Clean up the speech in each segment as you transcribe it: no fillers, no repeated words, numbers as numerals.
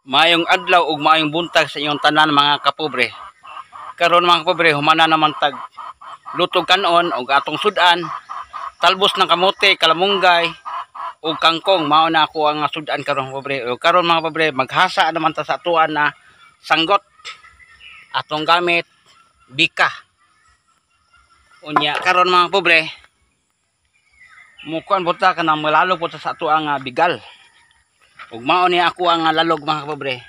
Maayong adlaw ug maayong buntag sa inyong tanan mga kapobre. Karon mga kapobre, humana naman tag lutog kanon ug atong sudan, talbos ng kamote, kalamunggay ug kangkong. Mao na ako ang sudan karon mga kapobre. Karon mga kapobre, maghasa naman ta sa atuan na sanggot. Atong gamit bika. Unya karon mga kapobre, mukuan buta ka nang malalo po sa ato ang bigal. Ug mao ni ako ang lalog mga kapobre.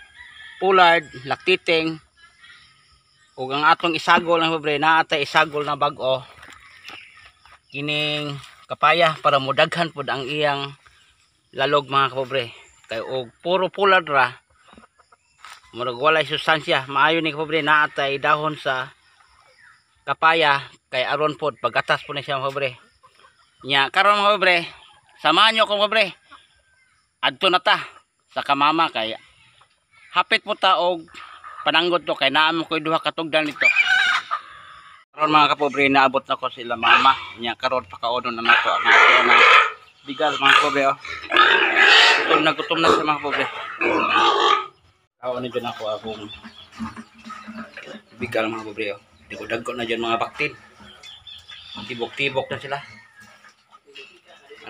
Pulard, laktiting ug ang atong isagol mga kapobre, naatay isagol na bag-o kining kapaya para modaghan pud ang iyang lalog mga kapobre. Kay og puro pulard ra, murag walay sustansya. Maayo ni kapobre, naatay dahon sa kapaya kay aron pod pagatas po ni siya mga kapobre. Nya karon mga kapobre, samahan nyo ako mga kapobre. Adto na ta sa kamama kay hapit po ta og pananggod to kay naa mo koy duha ka tugdan nito. Karon mga kapobre, naabot na ko sila mama. Nya karon pakaonon na nato ang ato na bigal mga kapobre. Gutom na sa mga kapobre. Kaon ni ako akong bigal mga kapobre. Dagko na dyan mga baktin. Tibok-tibok na sila.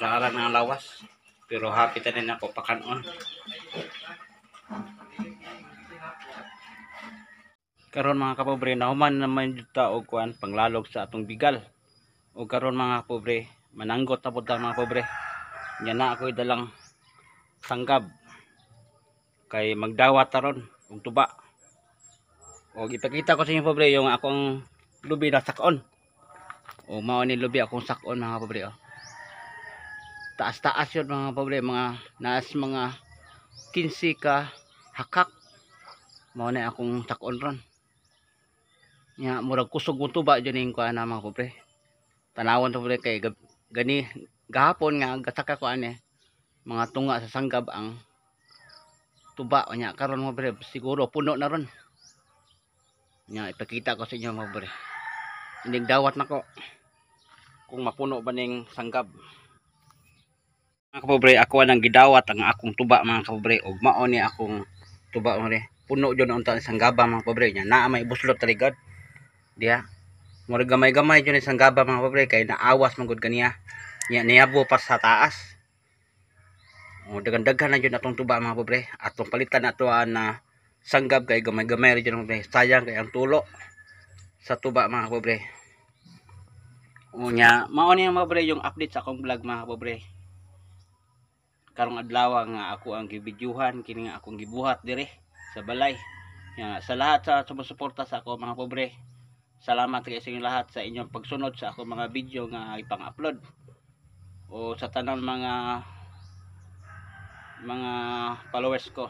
Arang-arang ng lawas. Pero happy ta din ako pakanon. Karon mga kapobre, nahuman naman juta og kuan panglalog sa atong bigal. O karon mga kapobre, mananggot na pud ta mga kapobre. Nya na ako dalang sanggab kay magdawat taron og tuba. Og ipakita ko sa inyo kapobre yung akong lubi na sakon. O mao ni lubi akong sakon mga kapobre. Taas-taas yun mga kapobre, mga naas mga 15 ka hakak. Mao na akong sakon ron. Nya murag kusog mo tuba dyan yung kuha na mga kapobre. Tanawon to kapobre kay gani gahapon nga gasaka ko ane mga tunga sa sanggab ang tuba. Nya karon mga kapobre siguro puno na ron. Nya ipakita ko sa inyo mga kapobre. Hindi dawat nako kung mapuno ba ning sanggab. Mga kapobre, ako nang gidawat ang akong tuba mga kapobre. Og mao ni akong tuba mga puno dyan ang sanggaba mga kapobre. Nya naa may buslot taligad diya. Murag gamay-gamay dyan isang gaba mga kapobre kay naawas magud kaniya. Nya niyabo pa sa taas. O dagan-daghan na dyan atong tuba mga kapobre. Atong palitan na ito na sanggab kay gamay-gamay dyan mga kapobre. Sayang kay ang tulo sa tuba mga kapobre. O nya mao ni mga kapobre yung update sa akong vlog mga kapobre. Karong adlaw nga ako ang gibidyuhan kini nga akong gibuhat dire sa balay. Nya sa lahat sa sumusuporta sa ako mga kapobre, salamat kayo sa inyo lahat sa inyong pagsunod sa ako mga video nga ipang-upload. O sa tanang mga followers ko.